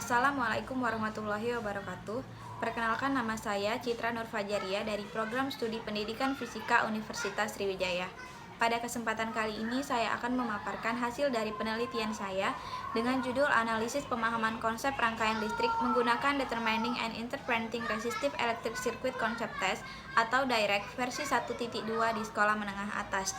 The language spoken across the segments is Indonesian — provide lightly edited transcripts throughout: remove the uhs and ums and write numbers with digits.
Assalamualaikum warahmatullahi wabarakatuh. Perkenalkan, nama saya Citra Nur Fajaria dari Program Studi Pendidikan Fisika Universitas Sriwijaya. Pada kesempatan kali ini saya akan memaparkan hasil dari penelitian saya dengan judul Analisis Pemahaman Konsep Rangkaian Listrik menggunakan Determining and Interpreting Resistive Electric Circuit Concept Test atau DIREC versi 1.2 di sekolah menengah atas.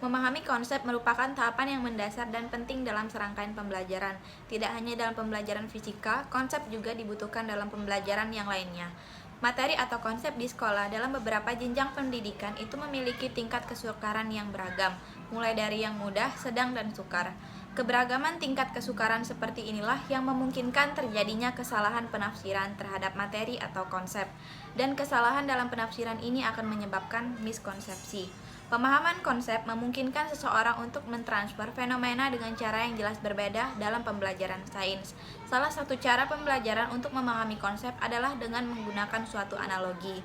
Memahami konsep merupakan tahapan yang mendasar dan penting dalam serangkaian pembelajaran. Tidak hanya dalam pembelajaran fisika, konsep juga dibutuhkan dalam pembelajaran yang lainnya. Materi atau konsep di sekolah dalam beberapa jenjang pendidikan itu memiliki tingkat kesukaran yang beragam, mulai dari yang mudah, sedang, dan sukar. Keberagaman tingkat kesukaran seperti inilah yang memungkinkan terjadinya kesalahan penafsiran terhadap materi atau konsep, dan kesalahan dalam penafsiran ini akan menyebabkan miskonsepsi. Pemahaman konsep memungkinkan seseorang untuk mentransfer fenomena dengan cara yang jelas berbeda dalam pembelajaran sains. Salah satu cara pembelajaran untuk memahami konsep adalah dengan menggunakan suatu analogi.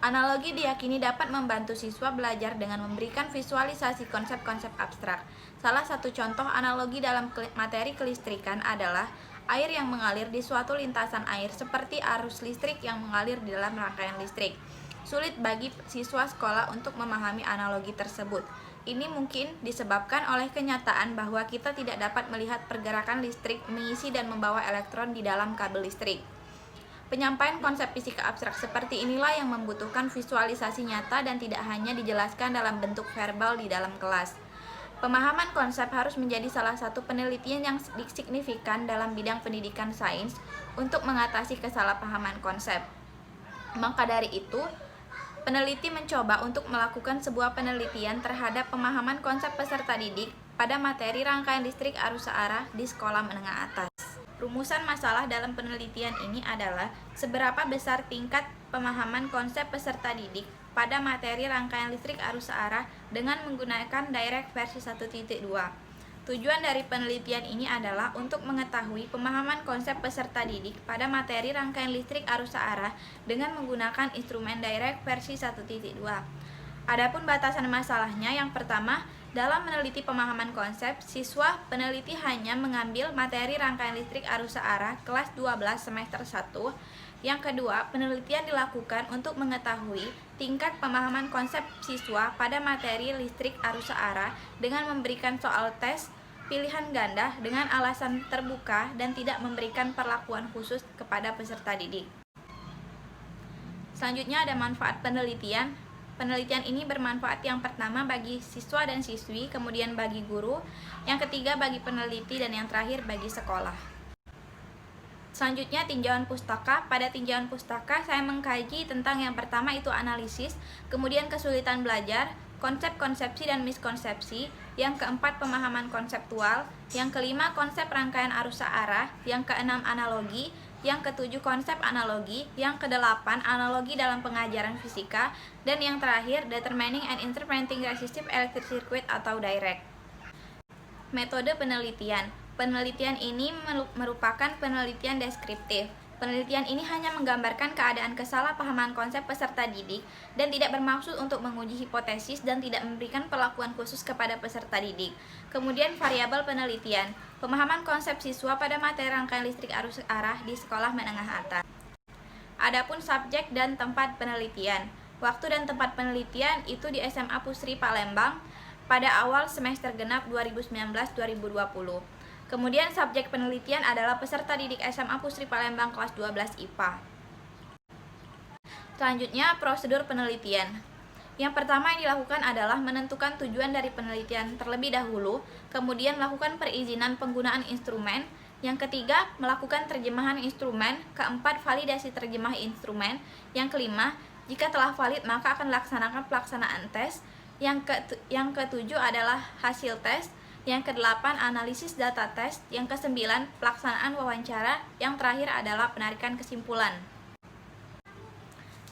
Analogi diyakini dapat membantu siswa belajar dengan memberikan visualisasi konsep-konsep abstrak. Salah satu contoh analogi dalam materi kelistrikan adalah air yang mengalir di suatu lintasan air seperti arus listrik yang mengalir di dalam rangkaian listrik. Sulit bagi siswa sekolah untuk memahami analogi tersebut. Ini mungkin disebabkan oleh kenyataan bahwa kita tidak dapat melihat pergerakan listrik mengisi dan membawa elektron di dalam kabel listrik. Penyampaian konsep fisika abstrak seperti inilah yang membutuhkan visualisasi nyata dan tidak hanya dijelaskan dalam bentuk verbal di dalam kelas. Pemahaman konsep harus menjadi salah satu penelitian yang signifikan dalam bidang pendidikan sains untuk mengatasi kesalahpahaman konsep. Maka dari itu, peneliti mencoba untuk melakukan sebuah penelitian terhadap pemahaman konsep peserta didik pada materi rangkaian listrik arus searah di sekolah menengah atas. Rumusan masalah dalam penelitian ini adalah seberapa besar tingkat pemahaman konsep peserta didik pada materi rangkaian listrik arus searah dengan menggunakan DIREC versi 1.2. Tujuan dari penelitian ini adalah untuk mengetahui pemahaman konsep peserta didik pada materi rangkaian listrik arus searah dengan menggunakan instrumen DIREC versi 1.2. Adapun batasan masalahnya, yang pertama, dalam meneliti pemahaman konsep, siswa peneliti hanya mengambil materi rangkaian listrik arus searah kelas 12 semester 1. Yang kedua, penelitian dilakukan untuk mengetahui tingkat pemahaman konsep siswa pada materi listrik arus searah dengan memberikan soal tes pilihan ganda dengan alasan terbuka dan tidak memberikan perlakuan khusus kepada peserta didik. Selanjutnya ada manfaat penelitian. Penelitian ini bermanfaat yang pertama bagi siswa dan siswi, kemudian bagi guru, yang ketiga bagi peneliti, dan yang terakhir bagi sekolah. Selanjutnya tinjauan pustaka. Pada tinjauan pustaka saya mengkaji tentang yang pertama itu analisis, kemudian kesulitan belajar, konsep konsepsi dan miskonsepsi, yang keempat pemahaman konseptual, yang kelima konsep rangkaian arus searah, yang keenam analogi, yang ketujuh konsep analogi, yang kedelapan analogi dalam pengajaran fisika, dan yang terakhir Determining and Interpreting Resistive Electric Circuit atau DIREC. Metode penelitian. Penelitian ini merupakan penelitian deskriptif. Penelitian ini hanya menggambarkan keadaan kesalahpahaman konsep peserta didik dan tidak bermaksud untuk menguji hipotesis dan tidak memberikan perlakuan khusus kepada peserta didik. Kemudian variabel penelitian, pemahaman konsep siswa pada materi rangkaian listrik arus searah di sekolah menengah atas. Adapun subjek dan tempat penelitian. Waktu dan tempat penelitian itu di SMA Pusri Palembang pada awal semester genap 2019-2020. Kemudian subjek penelitian adalah peserta didik SMA Pusri Palembang kelas 12 IPA. Selanjutnya prosedur penelitian. Yang pertama yang dilakukan adalah menentukan tujuan dari penelitian terlebih dahulu, kemudian melakukan perizinan penggunaan instrumen, yang ketiga melakukan terjemahan instrumen, keempat validasi terjemah instrumen, yang kelima jika telah valid maka akan dilaksanakan pelaksanaan tes, yang ketujuh adalah hasil tes, yang kedelapan analisis data tes, yang kesembilan pelaksanaan wawancara, yang terakhir adalah penarikan kesimpulan.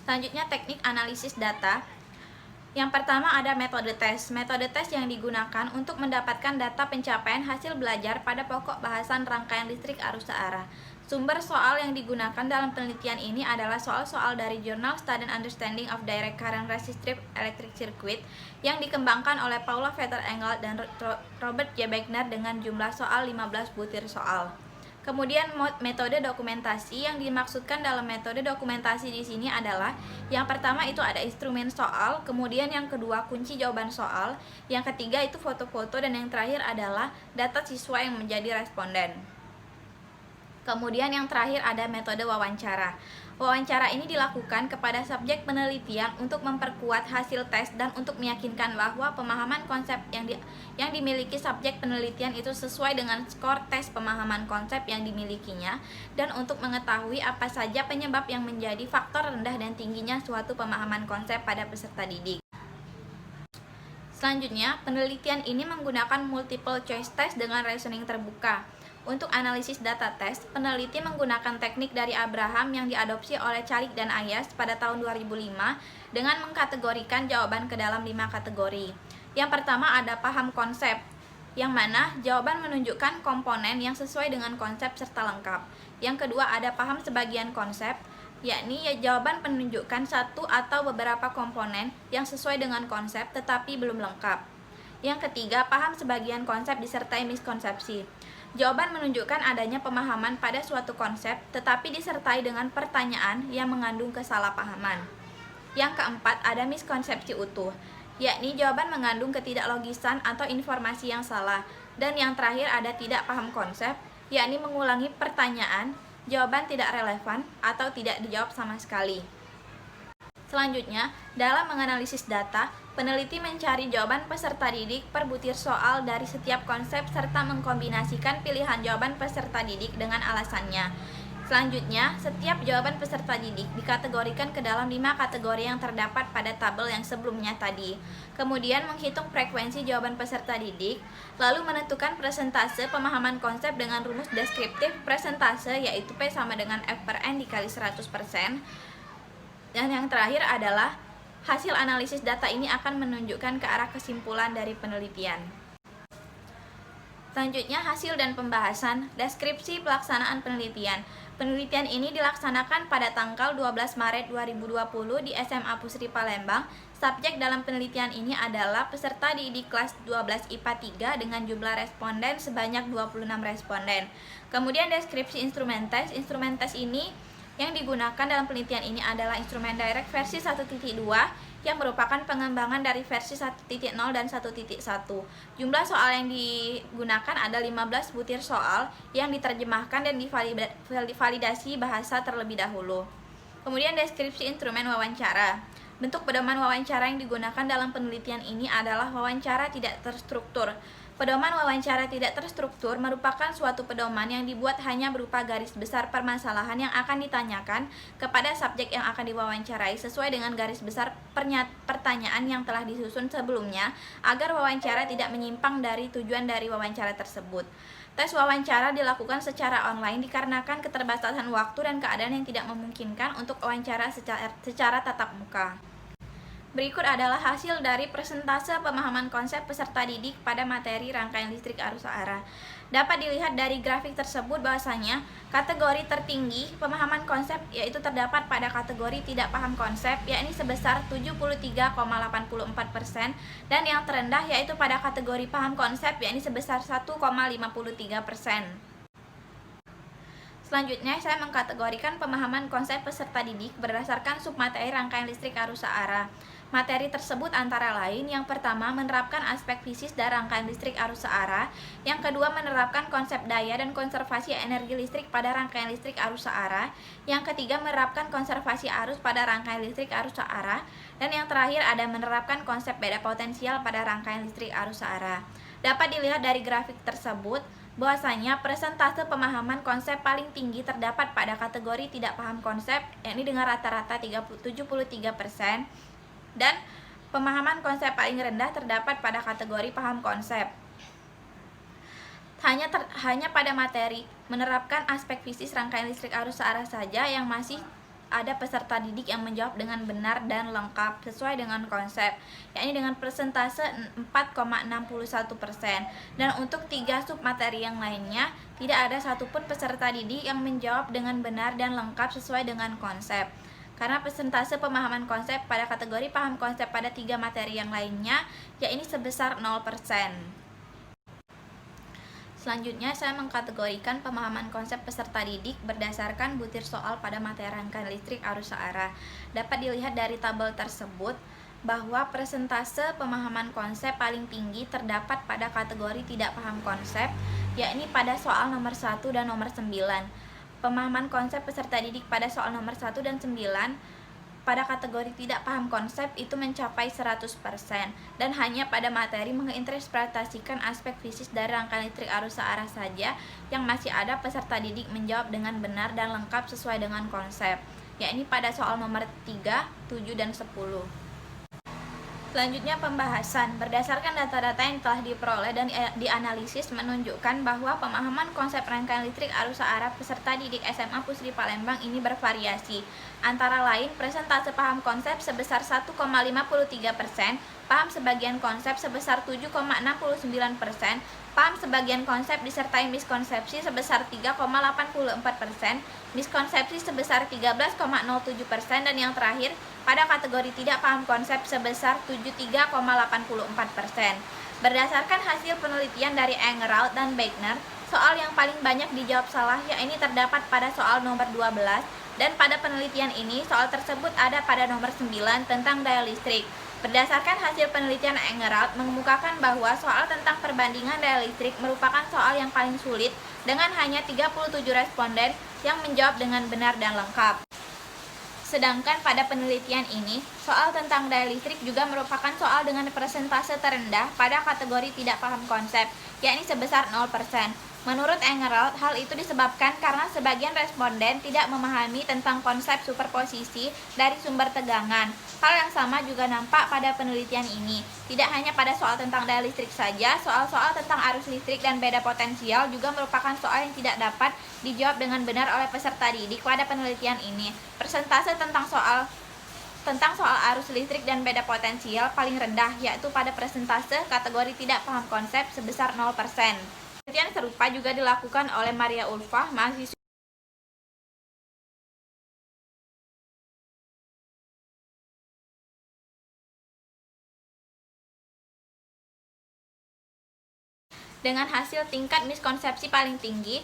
Selanjutnya teknik analisis data. Yang pertama ada metode tes. Metode tes yang digunakan untuk mendapatkan data pencapaian hasil belajar pada pokok bahasan rangkaian listrik arus searah. Sumber soal yang digunakan dalam penelitian ini adalah soal-soal dari jurnal Study and Understanding of Direct Current Resistive Electric Circuit yang dikembangkan oleh Paula Vetter-Engel dan Robert J. Wagner dengan jumlah soal 15 butir soal. Kemudian metode dokumentasi yang dimaksudkan dalam metode dokumentasi di sini adalah yang pertama itu ada instrumen soal, kemudian yang kedua kunci jawaban soal, yang ketiga itu foto-foto, dan yang terakhir adalah data siswa yang menjadi responden. Kemudian yang terakhir ada metode wawancara. Wawancara ini dilakukan kepada subjek penelitian untuk memperkuat hasil tes dan untuk meyakinkan bahwa pemahaman konsep yang dimiliki subjek penelitian itu sesuai dengan skor tes pemahaman konsep yang dimilikinya, dan untuk mengetahui apa saja penyebab yang menjadi faktor rendah dan tingginya suatu pemahaman konsep pada peserta didik. Selanjutnya, penelitian ini menggunakan multiple choice test dengan reasoning terbuka. Untuk analisis data tes, peneliti menggunakan teknik dari Abraham yang diadopsi oleh Calik dan Ayas pada tahun 2005 dengan mengkategorikan jawaban ke dalam 5 kategori. Yang pertama ada paham konsep, yang mana jawaban menunjukkan komponen yang sesuai dengan konsep serta lengkap. Yang kedua ada paham sebagian konsep, yakni jawaban menunjukkan satu atau beberapa komponen yang sesuai dengan konsep tetapi belum lengkap. Yang ketiga, paham sebagian konsep disertai miskonsepsi. Jawaban menunjukkan adanya pemahaman pada suatu konsep tetapi disertai dengan pertanyaan yang mengandung kesalahpahaman. Yang keempat, ada miskonsepsi utuh, yakni jawaban mengandung ketidaklogisan atau informasi yang salah. Dan yang terakhir ada tidak paham konsep, yakni mengulangi pertanyaan, jawaban tidak relevan atau tidak dijawab sama sekali. Selanjutnya, dalam menganalisis data, peneliti mencari jawaban peserta didik per butir soal dari setiap konsep serta mengkombinasikan pilihan jawaban peserta didik dengan alasannya. Selanjutnya, setiap jawaban peserta didik dikategorikan ke dalam 5 kategori yang terdapat pada tabel yang sebelumnya tadi. Kemudian menghitung frekuensi jawaban peserta didik, lalu menentukan persentase pemahaman konsep dengan rumus deskriptif persentase, yaitu P sama dengan F per N dikali 100%. Dan yang terakhir adalah hasil analisis data ini akan menunjukkan ke arah kesimpulan dari penelitian. Selanjutnya, hasil dan pembahasan deskripsi pelaksanaan penelitian. Penelitian ini dilaksanakan pada tanggal 12 Maret 2020 di SMA Pusri Palembang. Subjek dalam penelitian ini adalah peserta didik kelas 12 IPA 3 dengan jumlah responden sebanyak 26 responden. Kemudian deskripsi instrumen tes. Instrumen tes ini yang digunakan dalam penelitian ini adalah instrumen direct versi 1.2 yang merupakan pengembangan dari versi 1.0 dan 1.1. Jumlah soal yang digunakan ada 15 butir soal yang diterjemahkan dan divalidasi bahasa terlebih dahulu. Kemudian deskripsi instrumen wawancara. Bentuk pedoman wawancara yang digunakan dalam penelitian ini adalah wawancara tidak terstruktur. Pedoman wawancara tidak terstruktur merupakan suatu pedoman yang dibuat hanya berupa garis besar permasalahan yang akan ditanyakan kepada subjek yang akan diwawancarai sesuai dengan garis besar pertanyaan yang telah disusun sebelumnya agar wawancara tidak menyimpang dari tujuan dari wawancara tersebut. Tes wawancara dilakukan secara online dikarenakan keterbatasan waktu dan keadaan yang tidak memungkinkan untuk wawancara secara tatap muka. Berikut adalah hasil dari persentase pemahaman konsep peserta didik pada materi rangkaian listrik arus searah. Dapat dilihat dari grafik tersebut bahwasanya kategori tertinggi pemahaman konsep yaitu terdapat pada kategori tidak paham konsep, yakni sebesar 73,84%, dan yang terendah yaitu pada kategori paham konsep, yakni sebesar 1,53%. Selanjutnya, saya mengkategorikan pemahaman konsep peserta didik berdasarkan submateri rangkaian listrik arus searah. Materi tersebut antara lain, yang pertama menerapkan aspek fisis dari rangkaian listrik arus searah, yang kedua menerapkan konsep daya dan konservasi energi listrik pada rangkaian listrik arus searah, yang ketiga menerapkan konservasi arus pada rangkaian listrik arus searah, dan yang terakhir ada menerapkan konsep beda potensial pada rangkaian listrik arus searah. Dapat dilihat dari grafik tersebut bahwasanya persentase pemahaman konsep paling tinggi terdapat pada kategori tidak paham konsep, yakni dengan rata-rata 73%, dan pemahaman konsep paling rendah terdapat pada kategori paham konsep. Hanya pada materi menerapkan aspek fisis rangkaian listrik arus searah saja yang masih ada peserta didik yang menjawab dengan benar dan lengkap sesuai dengan konsep, yakni dengan persentase 4,61%. Dan untuk 3 submateri yang lainnya, tidak ada satupun peserta didik yang menjawab dengan benar dan lengkap sesuai dengan konsep. Karena persentase pemahaman konsep pada kategori paham konsep pada 3 materi yang lainnya, yakni sebesar 0%. Selanjutnya, saya mengkategorikan pemahaman konsep peserta didik berdasarkan butir soal pada materi rangkaian listrik arus searah. Dapat dilihat dari tabel tersebut bahwa persentase pemahaman konsep paling tinggi terdapat pada kategori tidak paham konsep, yakni pada soal nomor 1 dan nomor 9. Pemahaman konsep peserta didik pada soal nomor 1 dan 9 pada kategori tidak paham konsep itu mencapai 100%, dan hanya pada materi menginterpretasikan aspek fisik dari rangkaian listrik arus searah saja yang masih ada peserta didik menjawab dengan benar dan lengkap sesuai dengan konsep, yakni pada soal nomor 3, 7, dan 10. Selanjutnya, pembahasan. Berdasarkan data-data yang telah diperoleh dan dianalisis menunjukkan bahwa pemahaman konsep rangkaian listrik arus searah peserta didik SMA Pusri Palembang ini bervariasi. Antara lain, persentase paham konsep sebesar 1,53%, paham sebagian konsep sebesar 7,69%, paham sebagian konsep disertai miskonsepsi sebesar 3,84%, miskonsepsi sebesar 13,07%, dan yang terakhir, pada kategori tidak paham konsep sebesar 73,84%. Berdasarkan hasil penelitian dari Engerald dan Beckner, soal yang paling banyak dijawab salah yakni terdapat pada soal nomor 12, dan pada penelitian ini soal tersebut ada pada nomor 9 tentang daya listrik. Berdasarkan hasil penelitian Engerald mengemukakan bahwa soal tentang perbandingan daya listrik merupakan soal yang paling sulit dengan hanya 37 responden yang menjawab dengan benar dan lengkap. Sedangkan pada penelitian ini, soal tentang daya listrik juga merupakan soal dengan persentase terendah pada kategori tidak paham konsep, yakni sebesar 0%. Menurut Engerald, hal itu disebabkan karena sebagian responden tidak memahami tentang konsep superposisi dari sumber tegangan. Hal yang sama juga nampak pada penelitian ini. Tidak hanya pada soal tentang daya listrik saja, soal-soal tentang arus listrik dan beda potensial juga merupakan soal yang tidak dapat dijawab dengan benar oleh peserta didik pada penelitian ini. Persentase tentang soal arus listrik dan beda potensial paling rendah, yaitu pada persentase kategori tidak paham konsep sebesar 0%. Penelitian serupa juga dilakukan oleh Maria Ulfah, mahasiswa dengan hasil tingkat miskonsepsi paling tinggi.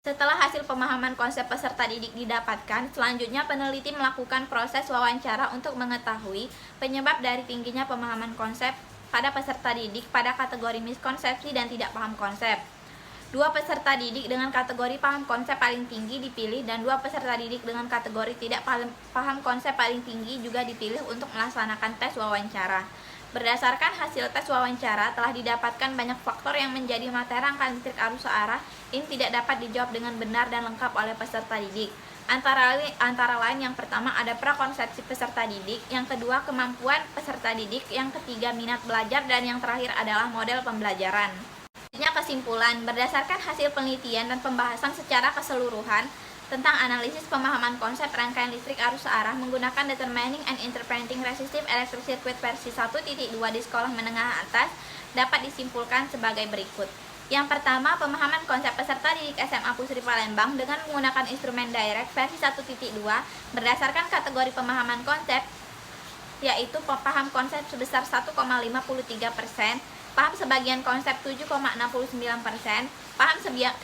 Setelah hasil pemahaman konsep peserta didik didapatkan, selanjutnya peneliti melakukan proses wawancara untuk mengetahui penyebab dari tingginya pemahaman konsep pada peserta didik pada kategori miskonsepsi dan tidak paham konsep. 2 peserta didik dengan kategori paham konsep paling tinggi dipilih, dan 2 peserta didik dengan kategori tidak paham konsep paling tinggi juga dipilih untuk melaksanakan tes wawancara. Berdasarkan hasil tes wawancara, telah didapatkan banyak faktor yang menjadi materi rangkaian listrik arus searah ini tidak dapat dijawab dengan benar dan lengkap oleh peserta didik. Antara lain, yang pertama ada prakonsepsi peserta didik, yang kedua kemampuan peserta didik, yang ketiga minat belajar, dan yang terakhir adalah model pembelajaran. Selanjutnya, kesimpulan. Berdasarkan hasil penelitian dan pembahasan secara keseluruhan tentang analisis pemahaman konsep rangkaian listrik arus searah menggunakan Determining and Interpreting Resistive Electric Circuit versi 1.2 di sekolah menengah atas, dapat disimpulkan sebagai berikut. Yang pertama, pemahaman konsep peserta didik SMA Pusri Palembang dengan menggunakan instrumen direct versi 1.2 berdasarkan kategori pemahaman konsep, yaitu paham konsep sebesar 1,53%, paham sebagian konsep 7,69%, paham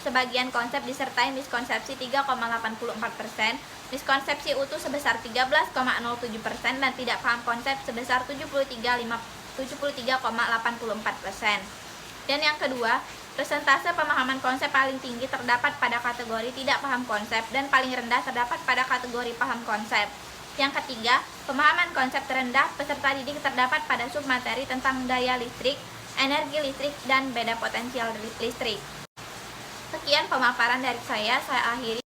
sebagian konsep disertai miskonsepsi 3,84%, miskonsepsi utuh sebesar 13,07%, dan tidak paham konsep sebesar 73,84%. Dan yang kedua, persentase pemahaman konsep paling tinggi terdapat pada kategori tidak paham konsep dan paling rendah terdapat pada kategori paham konsep. Yang ketiga, pemahaman konsep terendah peserta didik terdapat pada submateri tentang daya listrik energi listrik, dan beda potensial listrik. Sekian pemaparan dari saya akhiri.